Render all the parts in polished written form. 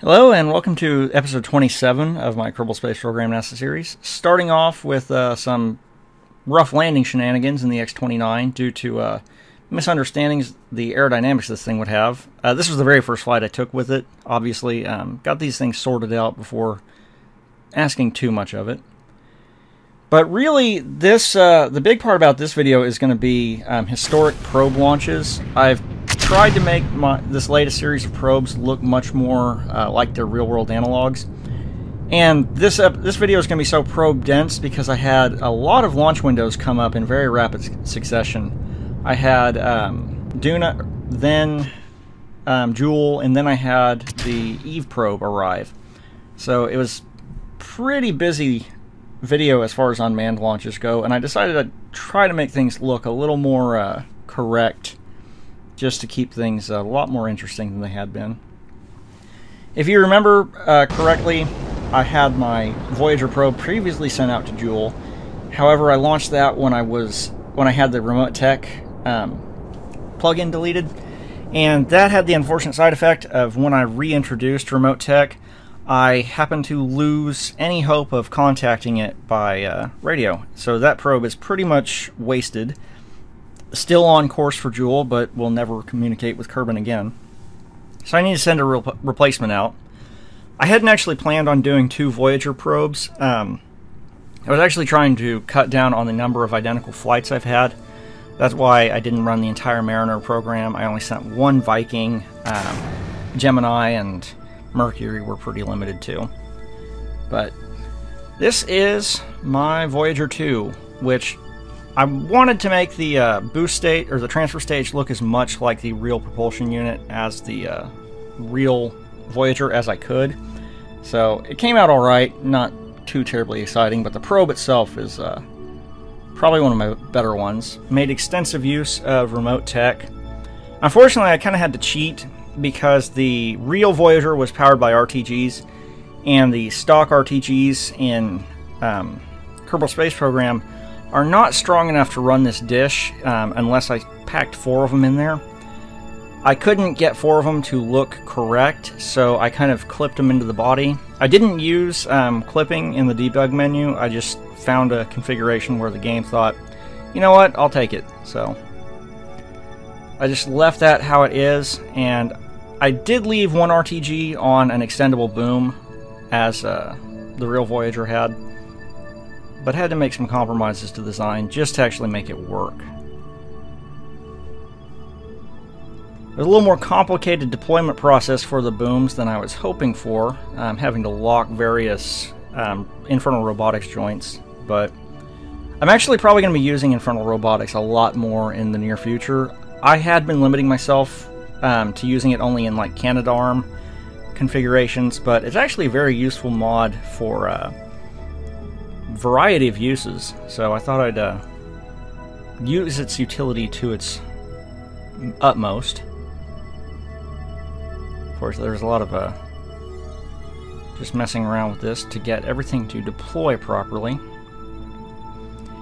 Hello and welcome to episode 27 of my Kerbal Space Program NASA series. Starting off with some rough landing shenanigans in the X-29 due to misunderstandings the aerodynamics this thing would have. This was the very first flight I took with it, obviously. Got these things sorted out before asking too much of it. But really, the big part about this video is going to be historic probe launches. I've tried to make this latest series of probes look much more like their real-world analogs. And this video is going to be so probe-dense because I had a lot of launch windows come up in very rapid succession. I had Duna, then Joule, and then I had the Eve probe arrive. So it was pretty busy video as far as unmanned launches go, and I decided I'd try to make things look a little more correct, just to keep things a lot more interesting than they had been. If you remember correctly, I had my Voyager probe previously sent out to Joule. However, I launched that when I had the remote tech plugin deleted, and that had the unfortunate side effect of when I reintroduced remote tech, I happened to lose any hope of contacting it by radio. So that probe is pretty much wasted. Still on course for Joule, but will never communicate with Kerbin again. So I need to send a replacement out. I hadn't actually planned on doing 2 Voyager probes. I was actually trying to cut down on the number of identical flights I've had. That's why I didn't run the entire Mariner program. I only sent 1 Viking. Gemini and Mercury were pretty limited too. But this is my Voyager 2, which I wanted to make the boost state, or the transfer stage, look as much like the real propulsion unit as the real Voyager as I could. So it came out alright, not too terribly exciting, but the probe itself is probably one of my better ones. Made extensive use of remote tech. Unfortunately, I kind of had to cheat because the real Voyager was powered by RTGs, and the stock RTGs in Kerbal Space Program are not strong enough to run this dish unless I packed 4 of them in there. I couldn't get 4 of them to look correct, so I kind of clipped them into the body. I didn't use clipping in the debug menu. I just found a configuration where the game thought, you know what, I'll take it. So I just left that how it is, and I did leave 1 RTG on an extendable boom, as the real Voyager had, but had to make some compromises to the design just to actually make it work. There's a little more complicated deployment process for the booms than I was hoping for, having to lock various infernal robotics joints, but I'm actually probably going to be using infernal robotics a lot more in the near future. I had been limiting myself to using it only in like Canadarm configurations, but it's actually a very useful mod for variety of uses, so I thought I'd use its utility to its utmost. Of course, there's a lot of just messing around with this to get everything to deploy properly.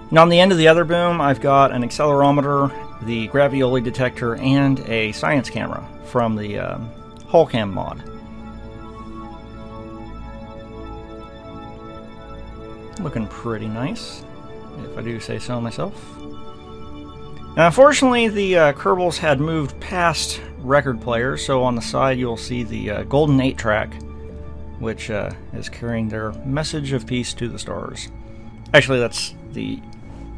And on the end of the other boom, I've got an accelerometer, the gravioli detector, and a science camera from the Hullcam mod. Looking pretty nice, if I do say so myself. Now, unfortunately, the Kerbals had moved past record players, so on the side you'll see the golden 8-track, which is carrying their message of peace to the stars. Actually, that's the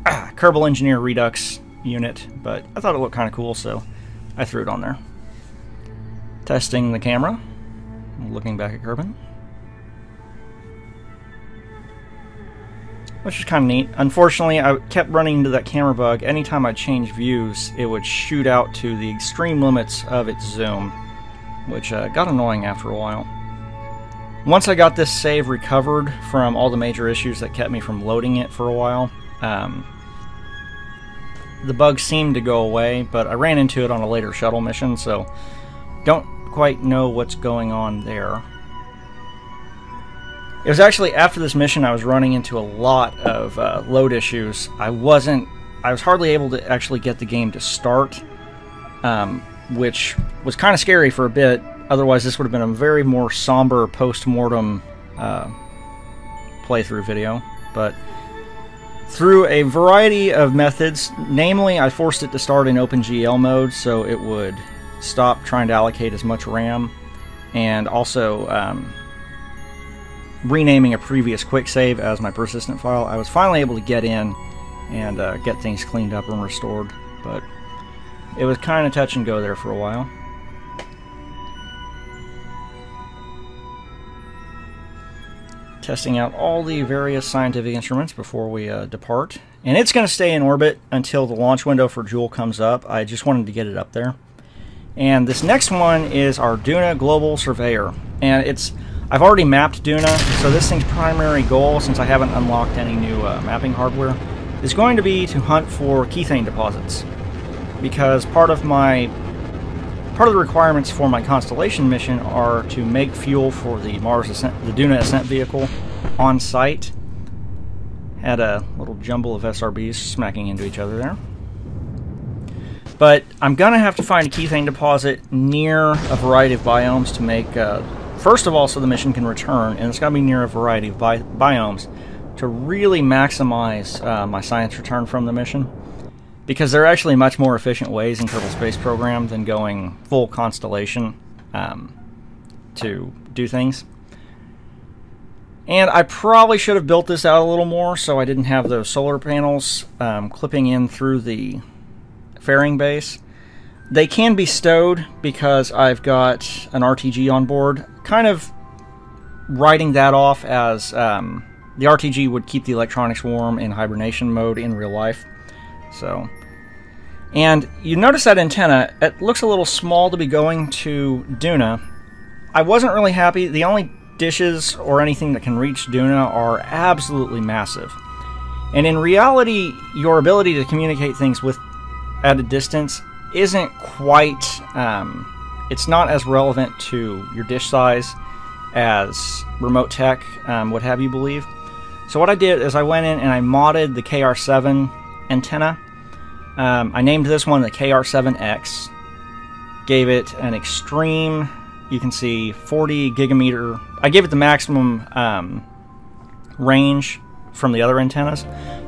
Kerbal Engineer Redux unit, but I thought it looked kind of cool, so I threw it on there. Testing the camera, looking back at Kerbin, which is kind of neat. Unfortunately, I kept running into that camera bug. Anytime I changed views, it would shoot out to the extreme limits of its zoom, which got annoying after a while. Once I got this save recovered from all the major issues that kept me from loading it for a while, the bug seemed to go away, but I ran into it on a later shuttle mission, so don't quite know what's going on there. It was actually after this mission I was running into a lot of load issues. I was hardly able to actually get the game to start, which was kind of scary for a bit. Otherwise, this would have been a very more somber post-mortem playthrough video. But through a variety of methods, namely, I forced it to start in OpenGL mode so it would stop trying to allocate as much RAM, and also renaming a previous quick save as my persistent file, I was finally able to get in and get things cleaned up and restored. But it was kind of touch and go there for a while. Testing out all the various scientific instruments before we depart. And it's going to stay in orbit until the launch window for Joule comes up. I just wanted to get it up there. And this next one is our Duna Global Surveyor. And I've already mapped Duna, so this thing's primary goal, since I haven't unlocked any new mapping hardware, is going to be to hunt for kethane deposits. Because part of the requirements for my Constellation mission are to make fuel for the Duna Ascent vehicle on site. Had a little jumble of SRBs smacking into each other there. But I'm going to have to find a kethane deposit near a variety of biomes to make, first of all, so the mission can return, and it's got to be near a variety of biomes to really maximize my science return from the mission. Because there are actually much more efficient ways in Kerbal Space Program than going full Constellation to do things. And I probably should have built this out a little more so I didn't have those solar panels clipping in through the fairing base. They can be stowed because I've got an RTG on board, kind of writing that off as the RTG would keep the electronics warm in hibernation mode in real life. So, and you notice that antenna, it looks a little small to be going to Duna. I wasn't really happy. The only dishes or anything that can reach Duna are absolutely massive. And in reality, your ability to communicate things at a distance isn't quite, it's not as relevant to your dish size as remote tech would have you believe. So what I did is I went in and I modded the KR7 antenna. I named this one the KR7X, gave it an extreme, you can see 40 gigameter, I gave it the maximum range from the other antennas,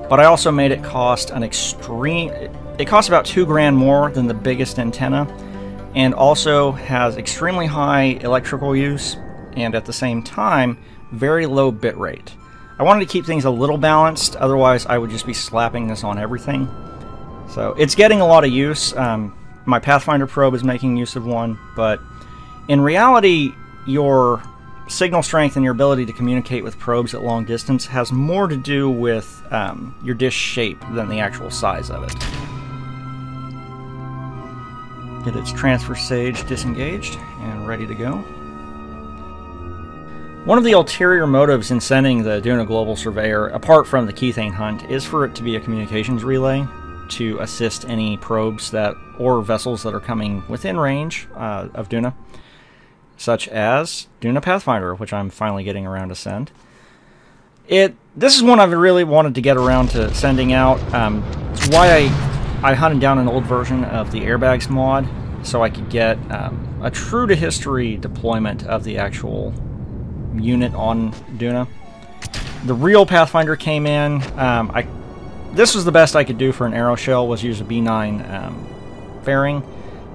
but I also made it cost an extreme, it costs about $2 grand more than the biggest antenna, and also has extremely high electrical use, and at the same time, very low bit rate. I wanted to keep things a little balanced, otherwise I would just be slapping this on everything. So it's getting a lot of use. My Pathfinder probe is making use of one, but in reality, your signal strength and your ability to communicate with probes at long distance has more to do with your dish shape than the actual size of it. Get its transfer stage disengaged and ready to go. One of the ulterior motives in sending the Duna Global Surveyor, apart from the kethane hunt, is for it to be a communications relay to assist any probes or vessels that are coming within range of Duna, such as Duna Pathfinder, which I'm finally getting around to send. This is one I've really wanted to get around to sending out. It's why I hunted down an old version of the airbags mod, so I could get a true-to-history deployment of the actual unit on Duna. The real Pathfinder came in. This was the best I could do for an aeroshell, was use a B9 fairing,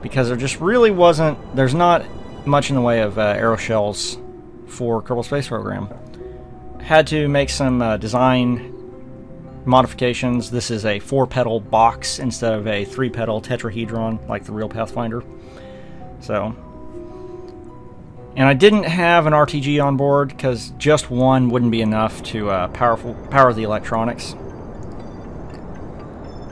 because there just really wasn't, there's not much in the way of aeroshells for Kerbal Space Program. Had to make some design modifications. This is a 4-petal box instead of a 3-petal tetrahedron like the real Pathfinder. So, and I didn't have an RTG on board because just one wouldn't be enough to power the electronics.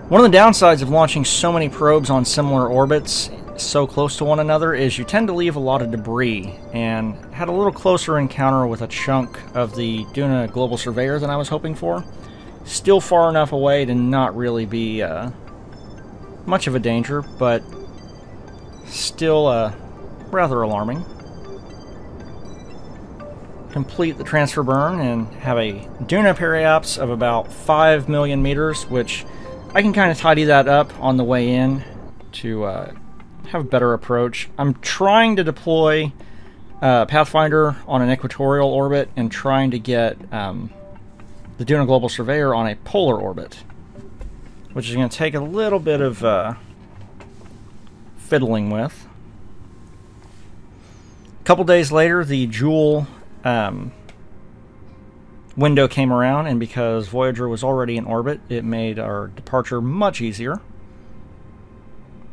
One of the downsides of launching so many probes on similar orbits so close to one another is you tend to leave a lot of debris, and had a little closer encounter with a chunk of the Duna Global Surveyor than I was hoping for. Still far enough away to not really be much of a danger, but still rather alarming. Complete the transfer burn and have a Duna periaps of about 5 million meters, which I can kind of tidy that up on the way in to have a better approach. I'm trying to deploy Pathfinder on an equatorial orbit and trying to get the Duna Global Surveyor on a polar orbit, which is going to take a little bit of fiddling with. A couple days later, the Joule window came around, and because Voyager was already in orbit, it made our departure much easier.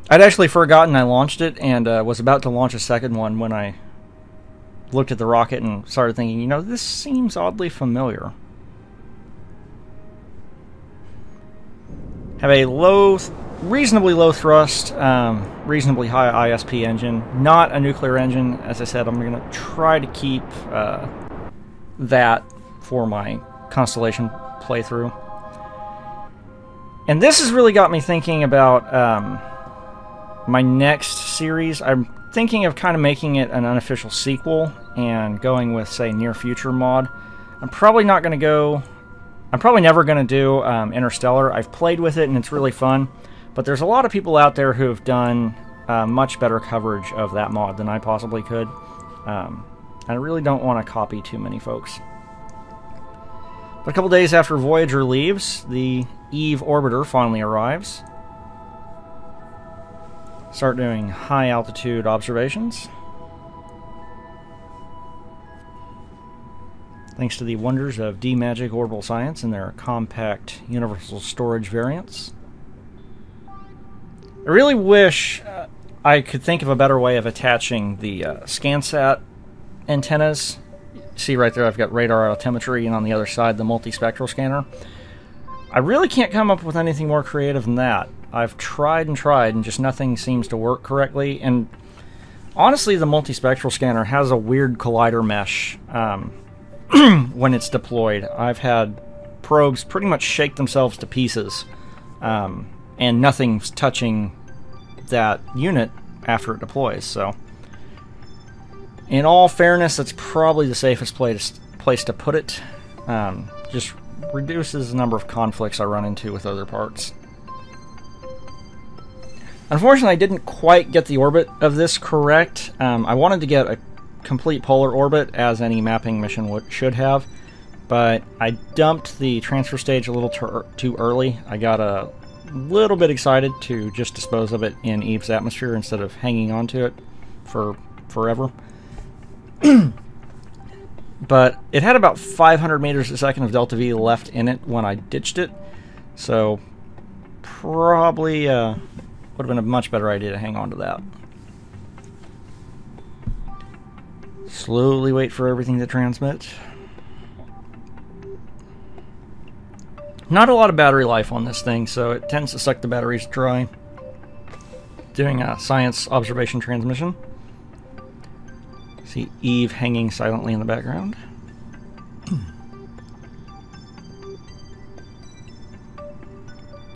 I'd actually forgotten I launched it, and was about to launch a second one when I looked at the rocket and started thinking, you know, this seems oddly familiar. Have a reasonably low thrust, reasonably high ISP engine, not a nuclear engine. As I said, I'm going to try to keep that for my Constellation playthrough. And this has really got me thinking about my next series. I'm thinking of kind of making it an unofficial sequel and going with, say, near future mod. I'm probably never going to do Interstellar. I've played with it and it's really fun, but there's a lot of people out there who have done much better coverage of that mod than I possibly could. I really don't want to copy too many folks. But a couple days after Voyager leaves, the Eve orbiter finally arrives. Start doing high altitude observations. Thanks to the wonders of D-Magic Orbital Science and their compact universal storage variants. I really wish I could think of a better way of attaching the ScanSat antennas. See right there, I've got radar altimetry, and on the other side, the multispectral scanner. I really can't come up with anything more creative than that. I've tried and tried, and just nothing seems to work correctly. And honestly, the multispectral scanner has a weird collider mesh when it's deployed. I've had probes pretty much shake themselves to pieces, and nothing's touching that unit after it deploys. So, in all fairness, that's probably the safest place to put it. Just reduces the number of conflicts I run into with other parts. Unfortunately, I didn't quite get the orbit of this correct. I wanted to get a complete polar orbit, as any mapping mission should have, but I dumped the transfer stage a little too early. I got a little bit excited to just dispose of it in Eve's atmosphere instead of hanging on to it for forever. But it had about 500 meters a second of delta V left in it when I ditched it, so probably would have been a much better idea to hang on to that. Slowly wait for everything to transmit. Not a lot of battery life on this thing, so it tends to suck the batteries dry. Doing a science observation transmission. See Eve hanging silently in the background.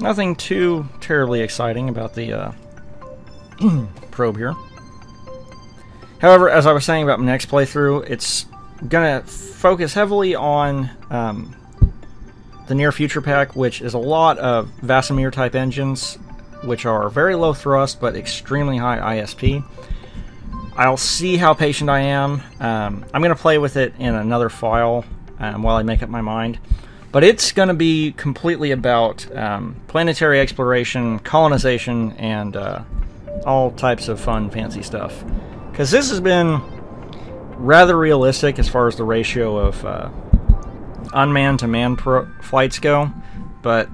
Nothing too terribly exciting about the probe here. However, as I was saying about my next playthrough, it's going to focus heavily on the near future pack, which is a lot of Vasimir type engines, which are very low thrust but extremely high ISP. I'll see how patient I am. I'm going to play with it in another file while I make up my mind. But it's going to be completely about planetary exploration, colonization, and all types of fun, fancy stuff. Because this has been rather realistic as far as the ratio of unmanned to manned flights go. But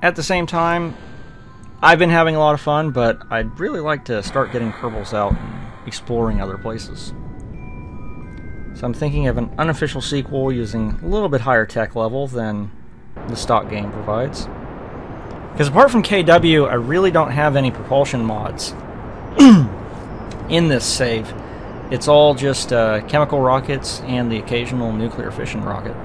at the same time, I've been having a lot of fun, but I'd really like to start getting Kerbals out and exploring other places. So I'm thinking of an unofficial sequel using a little bit higher tech level than the stock game provides. Because apart from KW, I really don't have any propulsion mods in this save. It's all just chemical rockets and the occasional nuclear fission rocket.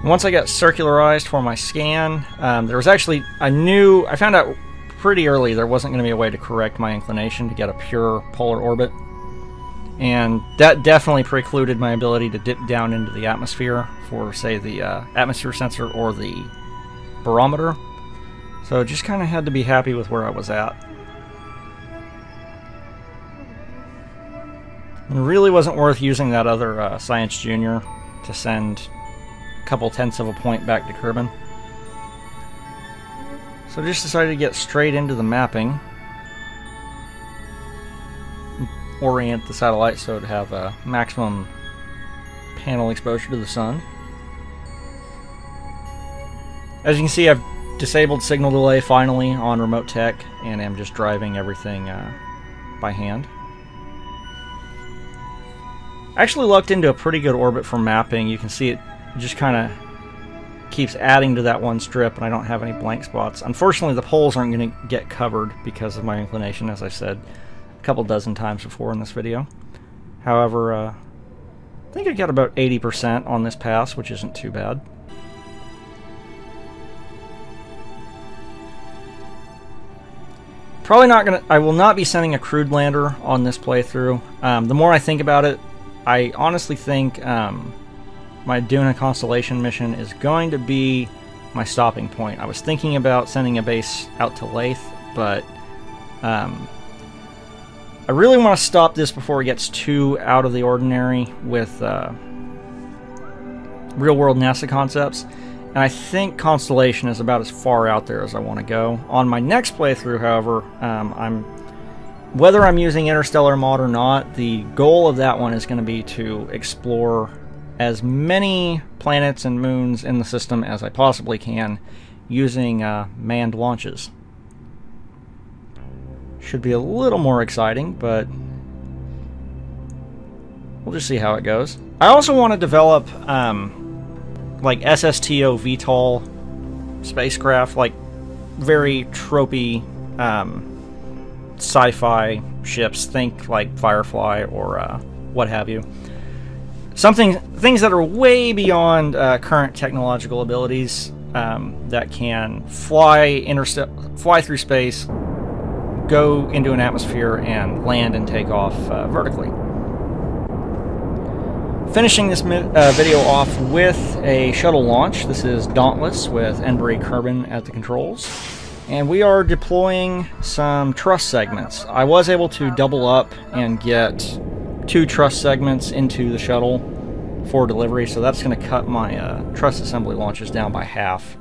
Once I got circularized for my scan, there was actually, I found out pretty early there wasn't going to be a way to correct my inclination to get a pure polar orbit. And that definitely precluded my ability to dip down into the atmosphere for, say, the atmosphere sensor or the barometer. So just kind of had to be happy with where I was at. It really wasn't worth using that other Science Junior to send a couple tenths of a point back to Kerbin. So I just decided to get straight into the mapping. Orient the satellite so it would have a maximum panel exposure to the sun. As you can see, I've disabled signal delay finally on remote tech, and I'm just driving everything by hand. I actually lucked into a pretty good orbit for mapping. You can see it just kind of keeps adding to that one strip, and I don't have any blank spots. Unfortunately, the poles aren't going to get covered because of my inclination, as I said a couple dozen times before in this video. However, I think I got about 80% on this pass, which isn't too bad. Probably not gonna. I will not be sending a crewed lander on this playthrough. The more I think about it, I honestly think my Duna Constellation mission is going to be my stopping point. I was thinking about sending a base out to Lathe, but I really want to stop this before it gets too out of the ordinary with real-world NASA concepts. And I think Constellation is about as far out there as I want to go. On my next playthrough, however, whether I'm using Interstellar Mod or not, the goal of that one is going to be to explore as many planets and moons in the system as I possibly can using manned launches. Should be a little more exciting, but we'll just see how it goes. I also want to develop like SSTO VTOL spacecraft, like very tropey sci-fi ships. Think like Firefly or what have you. Things that are way beyond current technological abilities, that can fly through space, go into an atmosphere, and land and take off vertically. Finishing this video off with a shuttle launch. This is Dauntless with Enbury Kerbin at the controls. And we are deploying some truss segments. I was able to double up and get 2 truss segments into the shuttle for delivery, so that's going to cut my truss assembly launches down by half.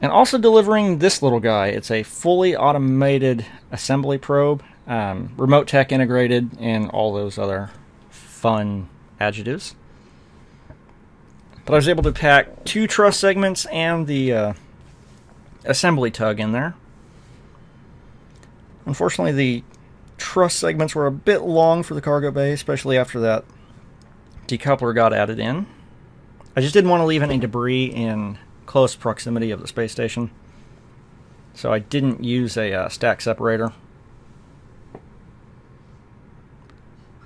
And also delivering this little guy. It's a fully automated assembly probe, remote tech integrated, and all those other fun adjectives. But I was able to pack 2 truss segments and the assembly tug in there. Unfortunately, the truss segments were a bit long for the cargo bay, especially after that decoupler got added in. I just didn't want to leave any debris in close proximity of the space station, so I didn't use a stack separator.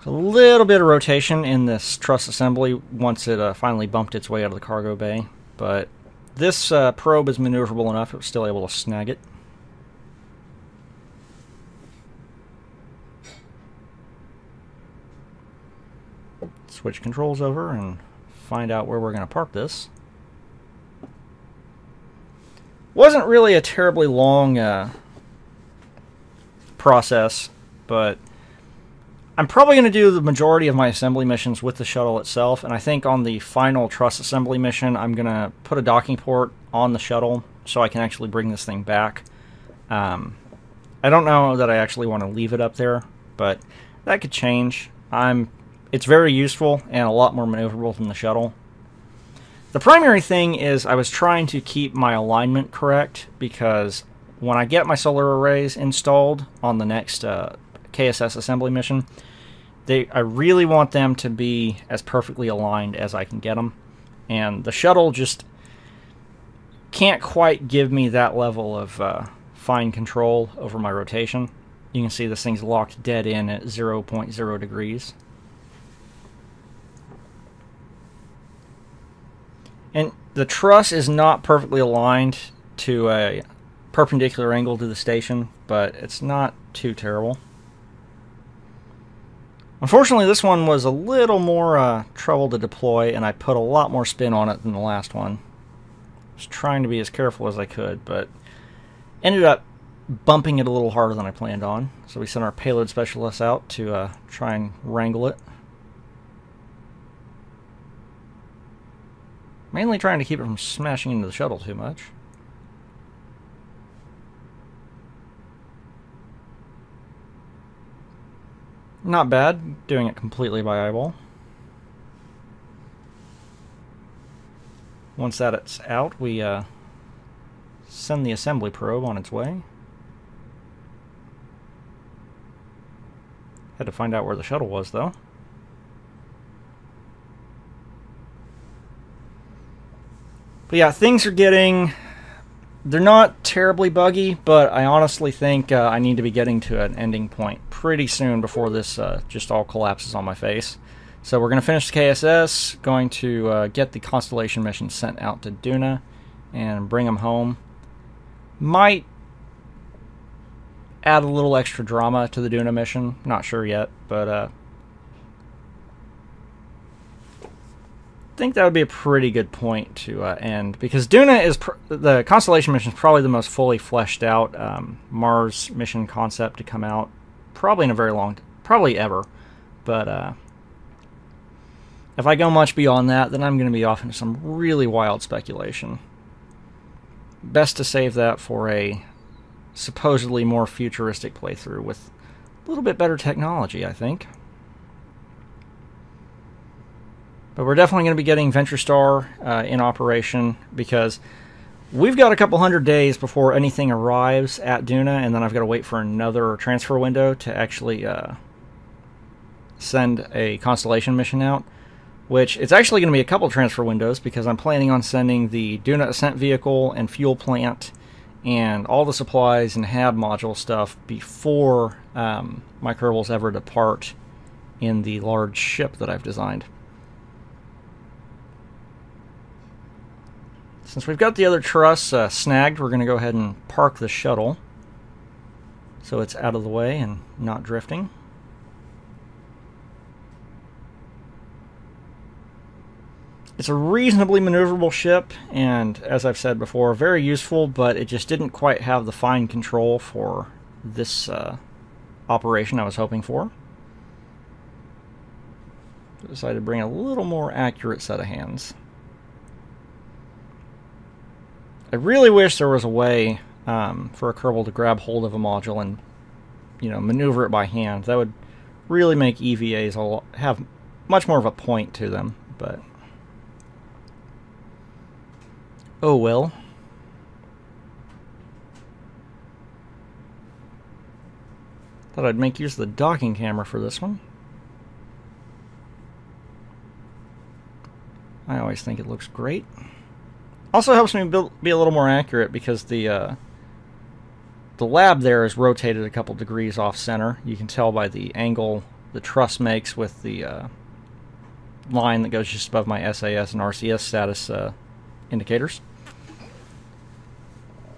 A little bit of rotation in this truss assembly once it finally bumped its way out of the cargo bay, but this probe is maneuverable enough it was still able to snag it. Switch controls over and find out where we're going to park this. Wasn't really a terribly long process, but I'm probably going to do the majority of my assembly missions with the shuttle itself, and I think on the final truss assembly mission I'm going to put a docking port on the shuttle so I can actually bring this thing back. I don't know that I actually want to leave it up there, but that could change. It's very useful and a lot more maneuverable than the shuttle. The primary thing is I was trying to keep my alignment correct, because when I get my solar arrays installed on the next KSS assembly mission, I really want them to be as perfectly aligned as I can get them. And the shuttle just can't quite give me that level of fine control over my rotation. You can see this thing's locked dead in at 0.0 degrees. And the truss is not perfectly aligned to a perpendicular angle to the station, but it's not too terrible. Unfortunately, this one was a little more trouble to deploy, and I put a lot more spin on it than the last one. I was trying to be as careful as I could, but ended up bumping it a little harder than I planned on. So we sent our payload specialists out to try and wrangle it. Mainly trying to keep it from smashing into the shuttle too much. Not bad, doing it completely by eyeball. Once that's out, we send the assembly probe on its way. Had to find out where the shuttle was, though. But yeah, things are getting... They're not terribly buggy, but I honestly think I need to be getting to an ending point pretty soon before this just all collapses on my face. So we're going to finish the KSS, going to get the Constellation mission sent out to Duna, and bring them home. Might add a little extra drama to the Duna mission, not sure yet, but I think that would be a pretty good point to end, because Duna is the Constellation mission is probably the most fully fleshed out Mars mission concept to come out, probably in a very long, probably ever. But if I go much beyond that, then I'm going to be off into some really wild speculation. Best to save that for a supposedly more futuristic playthrough with a little bit better technology, I think. But we're definitely going to be getting Venture Star in operation, because we've got a couple hundred days before anything arrives at Duna, and then I've got to wait for another transfer window to actually send a Constellation mission out, which it's actually going to be a couple transfer windows, because I'm planning on sending the Duna Ascent Vehicle and Fuel Plant and all the supplies and HAB module stuff before my Kerbals ever depart in the large ship that I've designed. Since we've got the other truss snagged, we're going to go ahead and park the shuttle so it's out of the way and not drifting. It's a reasonably maneuverable ship, and as I've said before, very useful, but it just didn't quite have the fine control for this operation I was hoping for. So I decided to bring a little more accurate set of hands. I really wish there was a way for a Kerbal to grab hold of a module and, maneuver it by hand. That would really make EVAs have much more of a point to them, but oh well. Thought I'd make use of the docking camera for this one. I always think it looks great. Also helps me be a little more accurate, because the lab there is rotated a couple degrees off center. You can tell by the angle the truss makes with the line that goes just above my SAS and RCS status indicators.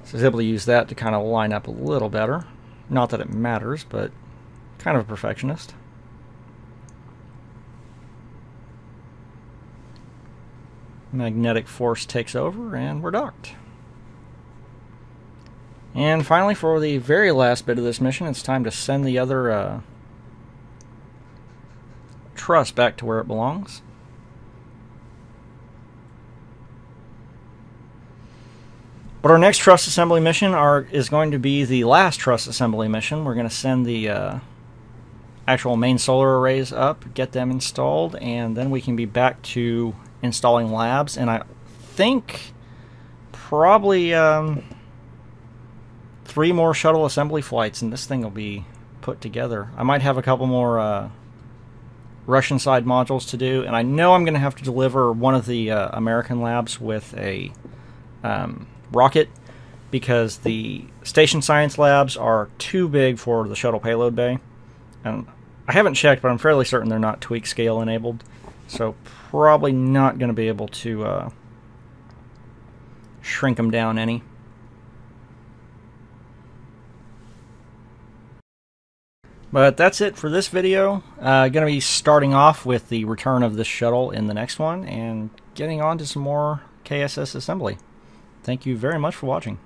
So I was able to use that to kind of line up a little better. Not that it matters, but kind of a perfectionist. Magnetic force takes over, and we're docked. And finally, for the very last bit of this mission, it's time to send the other truss back to where it belongs. But our next truss assembly mission is going to be the last truss assembly mission. We're going to send the actual main solar arrays up, get them installed, and then we can be back to installing labs. And I think probably 3 more shuttle assembly flights and this thing will be put together. I might have a couple more Russian side modules to do, and I know I'm going to have to deliver one of the American labs with a rocket, because the station science labs are too big for the shuttle payload bay. And I haven't checked, but I'm fairly certain they're not tweak scale enabled, so probably not going to be able to shrink them down any. But that's it for this video. Going to be starting off with the return of this shuttle in the next one, and getting on to some more KSS assembly. Thank you very much for watching.